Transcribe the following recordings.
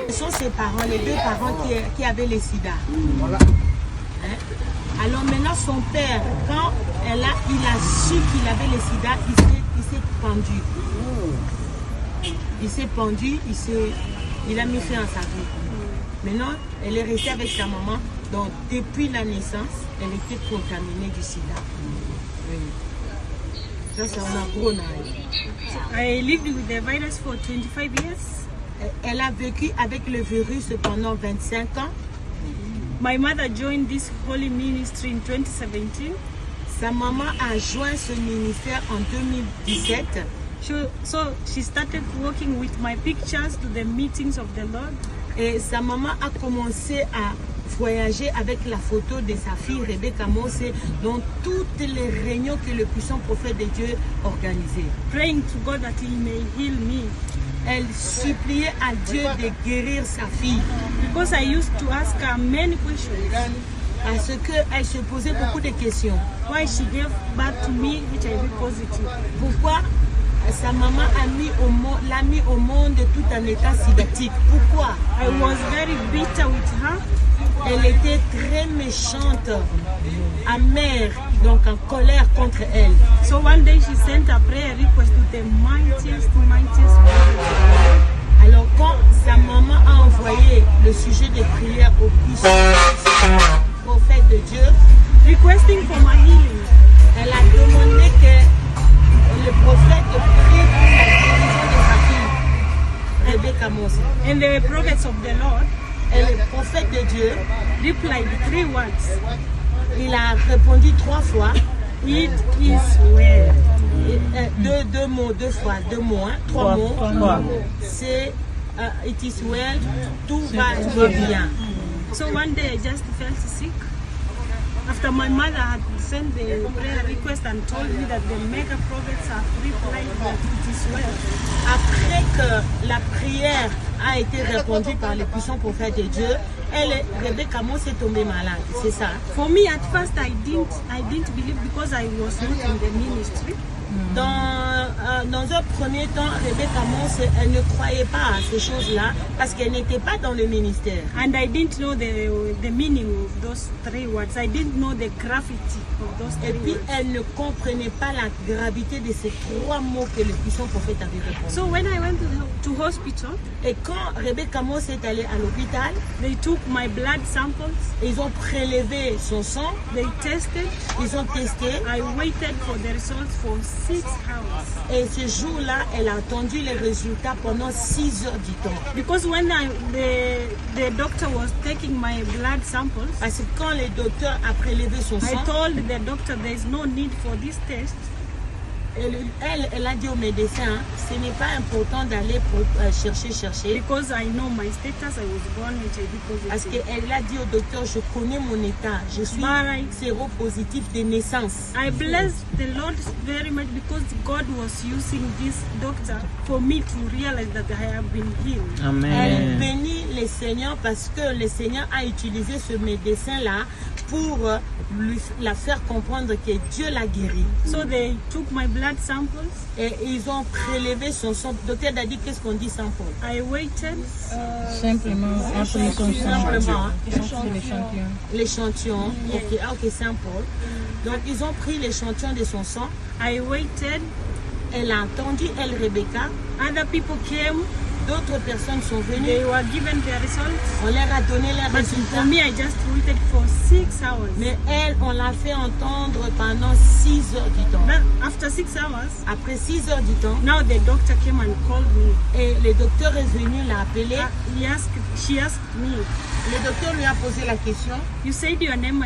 Ce sont ses parents, les deux parents qui avaient le sida. Alors maintenant son père, quand il a su qu'il avait le sida, il s'est pendu. Il s'est pendu, il a mis fin à sa vie. Maintenant, elle est restée avec sa maman. Donc depuis la naissance, elle était contaminée du sida. Ça, c'est un gros âge. I lived with the virus for 25 years. Elle a vécu avec le virus pendant 25 ans. My mother joined this holy ministry in 2017. Sa maman a joint ce ministère en 2017. So she started working with my pictures to the meetings of the Lord. Et sa maman a commencé à voyager avec la photo de sa fille Rebecca Mose dans toutes les réunions que le puissant prophète de Dieu organisait. Praying to God that He may heal me. Elle suppliait à Dieu de guérir sa fille. Because I used to ask her many questions. Parce qu'elle se posait beaucoup de questions. Why she gave birth to me HIV positive. Pourquoi sa maman l'a mis au monde tout en état sidatique? Pourquoi? I was very bitter with her. Elle était très méchante, amère, donc en colère contre elle. So one day she sent a prayer request to the mightiest prophet. Alors quand sa maman a envoyé le sujet de prière au puissant prophète de Dieu, requesting for my healing, elle a demandé que le prophète prie pour la guérison de sa fille, Rebecca Mose. And the prophets of the Lord, et le prophète de Dieu, replied 3 words. Il a répondu 3 fois. It is well. Deux mots, 2 fois, 2 mots, 3 mots. C'est it is well, tout va bien. So one day I just felt sick. After my mother had sent the prayer request and told me that the mega prophets have replied that it is well. Après que la prière a été répondue par le puissant prophète de Dieu, Rebecca Mose est tombée malade, c'est ça. For me at first I didn't believe because I was not in the ministry. Dans un premier temps, Rebecca Mose, elle ne croyait pas à ces choses-là parce qu'elle n'était pas dans le ministère. And I didn't know the meaning of those 3 words. I didn't know the gravity of those 3 words. Et puis elle ne comprenait pas la gravité de ces 3 mots que le puissant prophète avait répondu. So when I went to hospital, et quand Rebecca Mose est allée à l'hôpital, they took my blood samples. Ils ont prélevé son sang. They tested. Ils ont testé. I waited for the results for 6 hours. Et ce jour-là, elle a attendu les résultats pendant 6 heures du temps. Because when the doctor was taking my blood samples, parce que quand le docteur a prélevé son sang, I told the doctor there is no need for this test. Elle a dit au médecin, ce n'est pas important d'aller chercher. Because I know my status, I was born HIV positive. Parce qu'elle a dit au docteur, je connais mon état, je suis séropositif de naissance. I bless the Lord very much because God was using this doctor for me to realize that I have been healed. Amen. Elle bénit le Seigneur parce que le Seigneur a utilisé ce médecin-là pour la faire comprendre que Dieu l'a guéri. So they took my blood samples. Et ils ont prélevé son sang. Docteur a dit, qu'est-ce qu'on dit sample? I waited. Simplement, après son sang. L'échantillon. Ok, sample. Donc ils ont pris l'échantillon de son sang. I waited. Elle a attendu, Rebecca. Other people came. D'autres personnes sont venues. They were given their results. On leur a donné les résultats. For me, I just waited for 6 hours. Mais elle, on l'a fait entendre pendant 6 heures du temps. But after 6 hours, après 6 heures du temps, now the doctor came and called me. Et le docteur est venu, l'a appelé. She asked me. Le docteur lui a posé la question. You said your name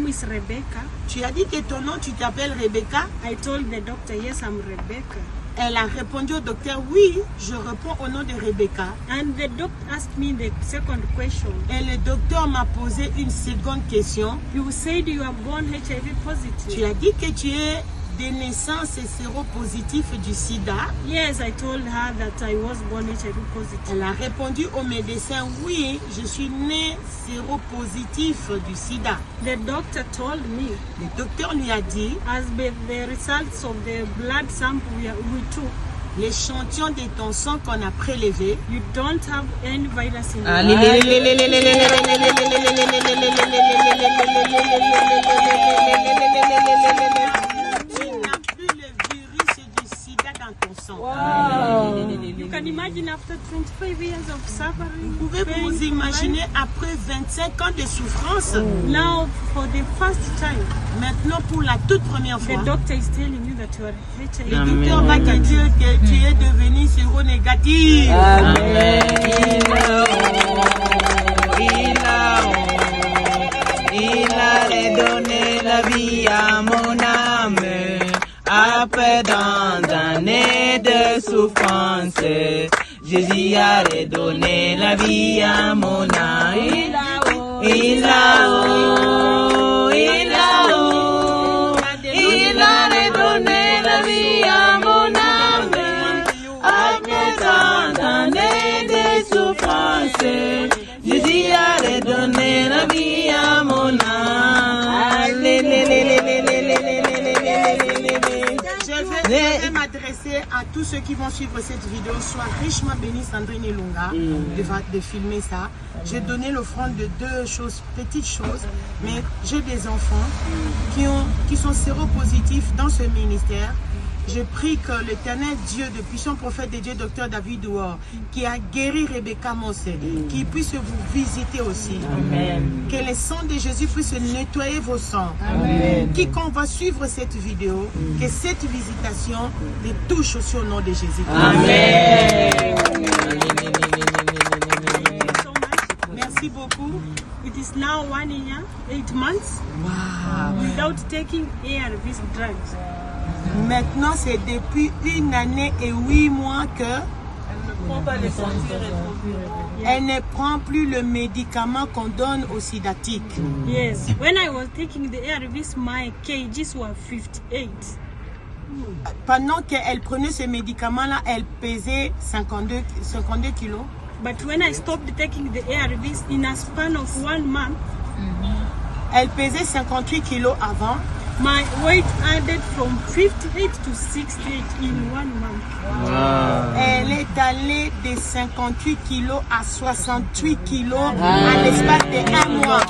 is Rebecca. Tu as dit que ton nom, tu t'appelles Rebecca. I told the doctor, yes, I'm Rebecca. Elle a répondu au docteur, oui, je réponds au nom de Rebecca. And the doctor asked me the second question. Et le docteur m'a posé une seconde question. You said you are born HIV positive. Tu as dit que tu es de naissance séropositif du sida. Yes, I told her that I was born HIV positive. Elle a répondu au médecin, oui, je suis né séropositif du sida. The doctor told me, Le docteur lui a dit, as per the results of the blood sample we took, l'échantillon de ton sang qu'on a prélevé, you don't have any virus in Ah, you. You can imagine after 25 years of suffering, Vous pouvez pain, vous imaginer après 25 ans de souffrance, now for the first time, maintenant pour la toute première the fois, doctor is telling you that you are HIV. le docteur va te dire que tu es devenu séronégatif. Il a redonné la vie à mon âme. Après tant d'années de souffrance, Jésus a redonné la vie à mon âme. Il a redonné la vie à mon âme. Après tant d'années de souffrance, Jésus a redonné la vie à mon âme. Je vais m'adresser à tous ceux qui vont suivre cette vidéo. Sois richement béni, Sandrine Ilunga, de filmer ça. J'ai donné l'offrande de deux choses, petites choses, mais j'ai des enfants qui sont séropositifs dans ce ministère. Je prie que l'Éternel Dieu, depuis son prophète de Dieu, Dr David Ouor, qui a guéri Rebecca Mose, qui puisse vous visiter aussi. Amen. Que le sang de Jésus puisse nettoyer vos sangs. Amen. Quiconque va suivre cette vidéo, que cette visitation les touche aussi au nom de Jésus. Amen. Thank you so much. Merci beaucoup. It is now 1 year, 8 months Wow. without taking ARVs drugs. Maintenant, c'est depuis 1 année et 8 mois que elle ne prend plus le médicament qu'on donne aux sidatiques. Yes. When I was taking the ARVs, my kgs were 58. Pendant qu'elle prenait ce médicament-là, elle pesait 52 kilos. But when I stopped taking the ARVs, in a span of 1 month, Elle pesait 58 kilos avant. my weight added from 58 to 68 in 1 month. Elle est allée de 58 kilos à 68 kilos à l'espace de 1 mois.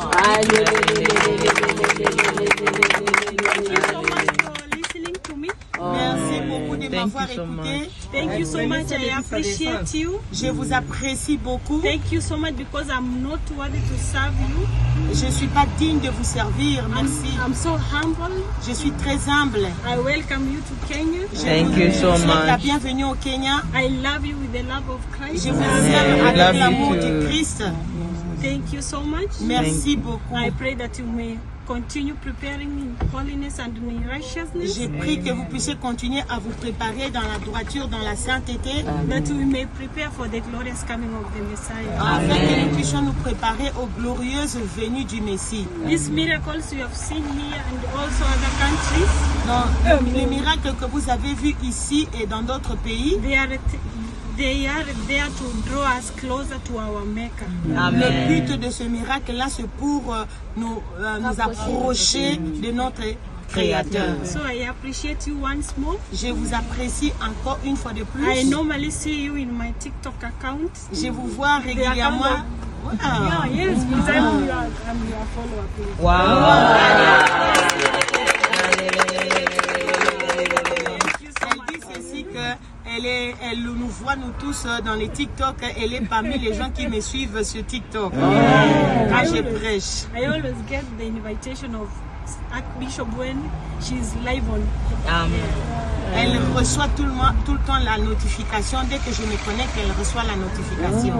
Thank you so much for listening to me. Merci beaucoup de m'avoir you so écouté. Thank you so much. I appreciate you. Je vous apprécie beaucoup. Thank you so much because I'm not worthy to serve you. Je ne suis pas digne de vous servir. Merci. I'm so humble. Je suis très humble. I welcome you to Kenya. Thank you so Je souhaite la much. bienvenue au Kenya. I love you with the love of Christ. Je vous aime love avec you l'amour too. du Christ. Thank you so much. Merci beaucoup. I pray that you may continue preparing in holiness and in righteousness, Je prie que vous puissiez continuer à vous préparer dans la droiture, dans la sainteté, that we may prepare for the glorious coming of the Messiah. afin que nous puissions nous préparer aux glorieuses venues du Messie. These miracles you have seen here and also other countries, Donc, les miracles que vous avez vus ici et dans d'autres pays, they are there to draw us closer to our Maker. le but de ce miracle-là, c'est pour nous approcher de notre Créateur. So I appreciate you once more. Je vous apprécie encore une fois de I plus. normally see you in my TikTok account. Je vous vois régulièrement. Wow. Yeah, yes, because I'm your follower. Please. Elle dit ceci que elle nous voit nous tous dans les TikTok. Elle est parmi les gens qui me suivent sur TikTok. Quand je prêche. I always get the invitation of Archbishop when she's live on. Elle reçoit tout le temps la notification. Dès que je me connecte, elle reçoit la notification.